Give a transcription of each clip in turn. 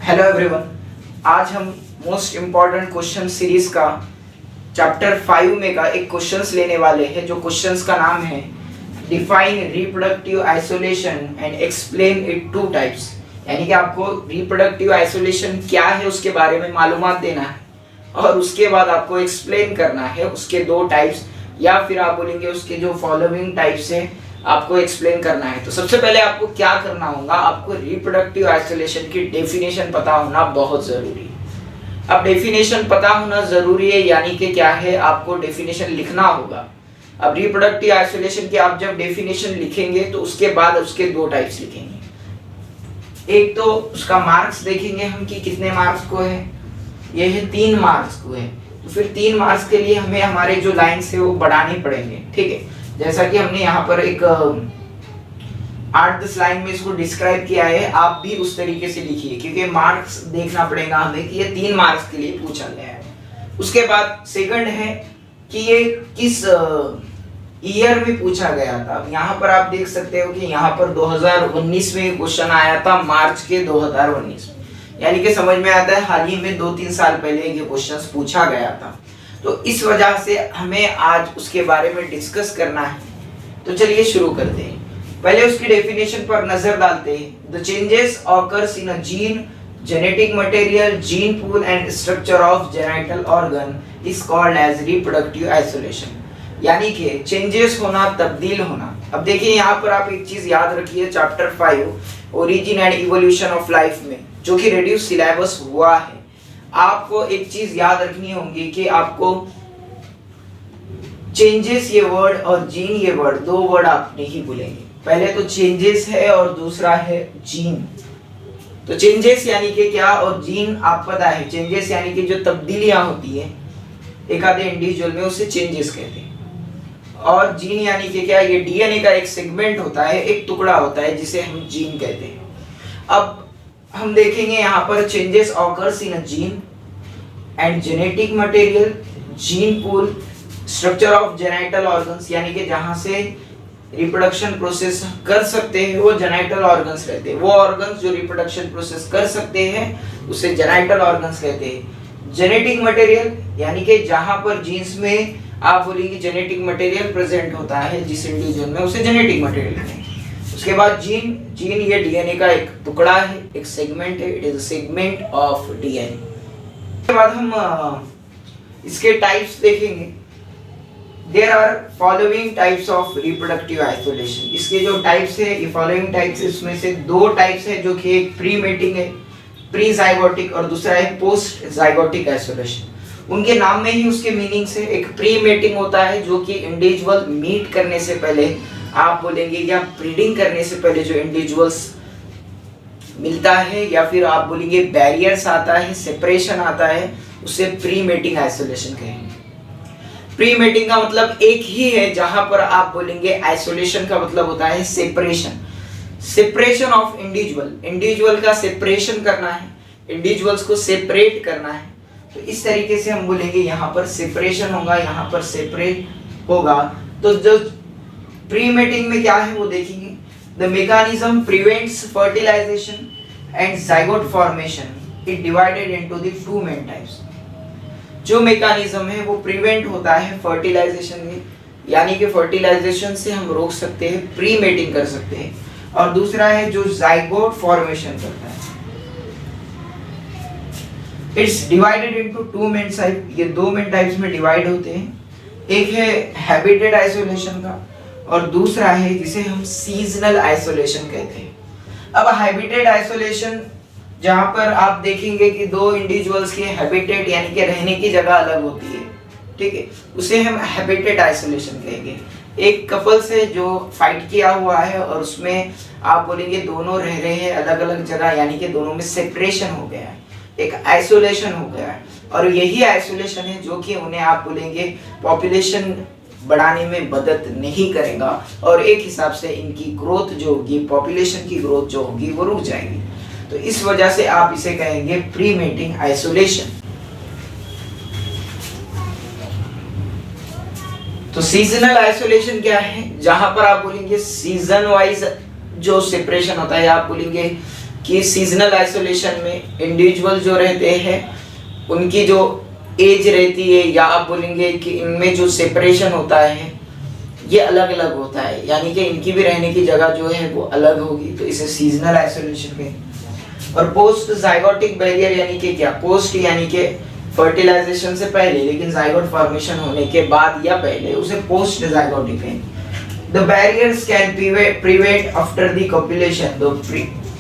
Hello everyone, आज हम most important question series का चैप्टर 5 में का एक क्वेश्चंस लेने वाले हैं। जो क्वेश्चंस का नाम है define reproductive isolation and explain it two types. यानी कि आपको रिप्रोडक्टिव आइसोलेशन क्या है उसके बारे में मालूमात देना है और उसके बाद आपको एक्सप्लेन करना है उसके दो टाइप्स, या फिर आप बोलेंगे उसके जो फॉलोइंग टाइप्स है आपको एक्सप्लेन करना है। तो सबसे पहले आपको क्या करना होगा, आपको रिप्रोडक्टिव आइसोलेशन की डेफिनेशन पता होना बहुत जरूरी है। अब डेफिनेशन पता होना जरूरी है यानी कि क्या है, आपको डेफिनेशन लिखना होगा। अब रिप्रोडक्टिव आइसोलेशन की आप जब डेफिनेशन लिखेंगे तो उसके बाद उसके दो टाइप्स लिखेंगे। एक तो उसका मार्क्स देखेंगे हम कि कितने मार्क्स को है, ये है 3 मार्क्स को है। तो फिर 3 मार्क्स के लिए हमें हमारे जो लाइन्स है वो बढ़ाने पड़ेंगे, ठीक है। जैसा कि हमने यहाँ पर एक 8-10 लाइन में इसको डिस्क्राइब किया है, आप भी उस तरीके से लिखिए क्योंकि मार्क्स देखना पड़ेगा हमें कि ये 3 मार्क्स के लिए पूछा गया है। उसके बाद सेकंड है कि ये किस ईयर में पूछा गया था। यहाँ पर आप देख सकते हो कि यहाँ पर 2019 में क्वेश्चन आया था, मार्च के 2019 में, यानी कि समझ में आता है हाल ही में 2-3 साल पहले ये क्वेश्चन पूछा गया था। तो इस वजह से हमें आज उसके बारे में डिस्कस करना है। तो चलिए शुरू करते हैं। पहले उसकी डेफिनेशन पर नजर डालते हैं। The changes occurs in a gene, genetic material, gene pool and structure of genital organ is called as reproductive isolation. यानी कि चेंजेस होना, तब्दील होना। अब देखिए यहाँ पर आप एक चीज याद रखिए, chapter 5 origin and evolution of life में जो कि रेड्यूस सिलेबस हुआ है, आपको एक चीज याद रखनी होगी कि आपको चेंजेस ये वर्ड और जीन ये वर्ड, दो वर्ड आप नहीं भूलेंगे। पहले तो चेंजेस है और दूसरा है जीन। तो चेंजेस यानी कि क्या और जीन आप पता है। चेंजेस यानी कि जो तब्दीलियां होती है एक आधे इंडिविजुअल में, उसे चेंजेस कहते हैं। और जीन यानी कि क्या, ये डीएनए का एक सेगमेंट होता है, एक टुकड़ा होता है जिसे हम जीन कहते हैं। अब हम देखेंगे यहाँ पर changes occurs in a gene and genetic material, gene pool, structure of genital organs, यानी कि जहां से रिप्रोडक्शन प्रोसेस कर सकते हैं वो जेनिटल ऑर्गन्स रहते हैं। वो ऑर्गन्स जो रिप्रोडक्शन प्रोसेस कर सकते हैं उसे जेनिटल ऑर्गन्स कहते हैं। जेनेटिक मटेरियल यानी कि जहां पर जीन्स में आप बोलेंगे जेनेटिक मटेरियल प्रेजेंट होता है जिस इंडिविजुअल में, उसे जेनेटिक मटेरियल कहते हैं। उसके बाद जीन, जीन ये डीएनए का एक टुकड़ा है, एक सेगमेंट है, it is a segment of DNA. उसके बाद हम इसके टाइप्स देखेंगे। There are following types of reproductive isolation. इसके जो टाइप्स है, ये फॉलोइंग टाइप्स है, इसमें से 2 टाइप्स है जो कि एक प्री मेटिंग है, प्री जाइगोटिक, और दूसरा है पोस्ट जाइगोटिक आइसोलेशन। उनके नाम में ही उसके मीनिंग्स है। एक प्री मेटिंग होता है जो कि इंडिविजुअल मीट करने से पहले आप बोलेंगे, या ब्रीडिंग करने से पहले जो इंडिविजुअल्स मिलता है, या फिर आप बोलेंगे बैरियर्स आता है, सेपरेशन आता है, उसे प्री मेटिंग आइसोलेशन कहेंगे। प्री मेटिंग का मतलब एक ही है, जहां पर आप बोलेंगे आइसोलेशन का मतलब होता है separation, separation of individual. Individual का सेपरेशन करना है, इंडिविजुअल्स को सेपरेट करना है। तो इस तरीके से हम बोलेंगे यहाँ पर सेपरेशन होगा, यहाँ पर सेपरेट होगा। तो जो प्री मेटिंग में क्या है वो देखेंगे। The mechanism prevents fertilization and zygote formation. It divided into the 2 main types. जो मेकानिज्म है वो प्रिवेंट होता है फर्टिलाइजेशन में, यानी कि फर्टिलाइजेशन से हम रोक सकते हैं, प्री मेटिंग कर सकते हैं। और दूसरा है जो जाइगोट फॉर्मेशन करता है। It's divided into 2 main type. ये 2 मेन टाइप्स में डिवाइड होते हैं। एक है हैबिटेड आइसोलेशन का और दूसरा है जिसे हम सीजनल आइसोलेशन कहते हैं। अब हैबिटेड आइसोलेशन जहां पर आप देखेंगे कि 2 इंडिविजुअल्स के हैबिटेट यानी कि रहने की जगह अलग होती है, ठीक है, उसे हम हैबिटेड आइसोलेशन कहेंगे। एक कपल से जो फाइट किया हुआ है और उसमें आप बोलेंगे दोनों रह रहे हैं अलग अलग जगह, यानी कि दोनों में सेपरेशन हो गया है, एक आइसोलेशन हो गया है। और यही आइसोलेशन है जो कि उन्हें आप बोलेंगे पॉपुलेशन बढ़ाने में मदद नहीं करेगा, और एक हिसाब से इनकी ग्रोथ जो होगी, पॉपुलेशन की ग्रोथ जो होगी वो रुक जाएगी। तो इस वजह से आप इसे कहेंगे प्री मेटिंग आइसोलेशन। तो सीजनल आइसोलेशन क्या है, जहां पर आप बोलेंगे सीजन वाइज जो सेपरेशन होता है, आप बोलेंगे कि सीजनल आइसोलेशन में इंडिविजुअल जो रहते हैं उनकी जो एज रहती है, या आप बोलेंगे कि इनमें जो सेपरेशन होता है ये अलग अलग होता है, यानी कि इनकी भी रहने की जगह जो है वो अलग होगी, तो इसे सीजनल आइसोलेशन कहेंगे। और पोस्ट जाइगोटिक बैरियर यानी कि क्या, पोस्ट यानी कि फर्टिलाइजेशन से पहले लेकिन जाइगोट फॉर्मेशन होने के बाद या पहले, उसे पोस्ट जाइगोटिक कहेंगे। The barriers can prevent after the copulation, तो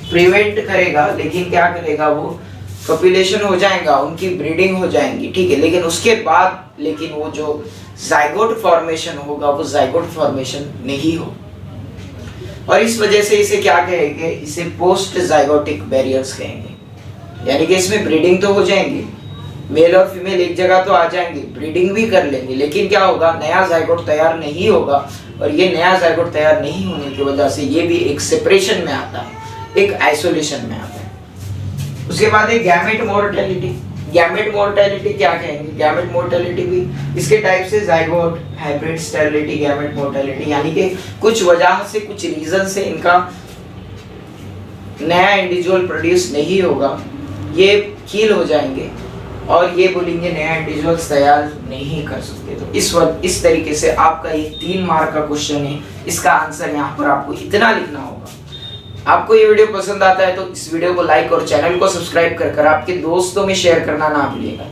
प्रिवेंट करेगा लेकिन क्या करेगा, वो कॉपुलेशन हो जाएगा, उनकी ब्रीडिंग हो जाएंगी, ठीक है, लेकिन उसके बाद लेकिन वो जो जाइगोट फॉर्मेशन होगा वो जाइगोट फॉर्मेशन नहीं हो, और इस वजह से इसे क्या कहेंगे, इसे पोस्ट जाइगोटिक बैरियर्स कहेंगे। यानी कि इसमें ब्रीडिंग तो हो जाएंगी, मेल और फीमेल एक जगह तो आ जाएंगे, ब्रीडिंग भी कर लेंगे, लेकिन क्या होगा, नया जाइगोट तैयार नहीं होगा, और ये नया जाइगोट तैयार नहीं होने की वजह से ये भी एक सेपरेशन में आता है, एक आइसोलेशन में आता है। उसके बाद है गैमेट मोर्टेलिटी। गैमेट मोर्टेलिटी क्या कहेंगे, गैमेट मोर्टेलिटी भी इसके टाइप से zygote, hybrid sterility, gamete mortality, यानी कि कुछ वजह से, कुछ रीजन से इनका नया इंडिविजुअल प्रोड्यूस नहीं होगा, ये किल हो जाएंगे और ये बोलेंगे नया इंडिविजुअल्स तैयार नहीं कर सकते। तो इस तरीके से आपका ये 3 मार्क का क्वेश्चन है, इसका आंसर यहाँ पर आपको इतना लिखना होगा। आपको ये वीडियो पसंद आता है तो इस वीडियो को लाइक और चैनल को सब्सक्राइब कर आपके दोस्तों में शेयर करना ना भूलिएगा।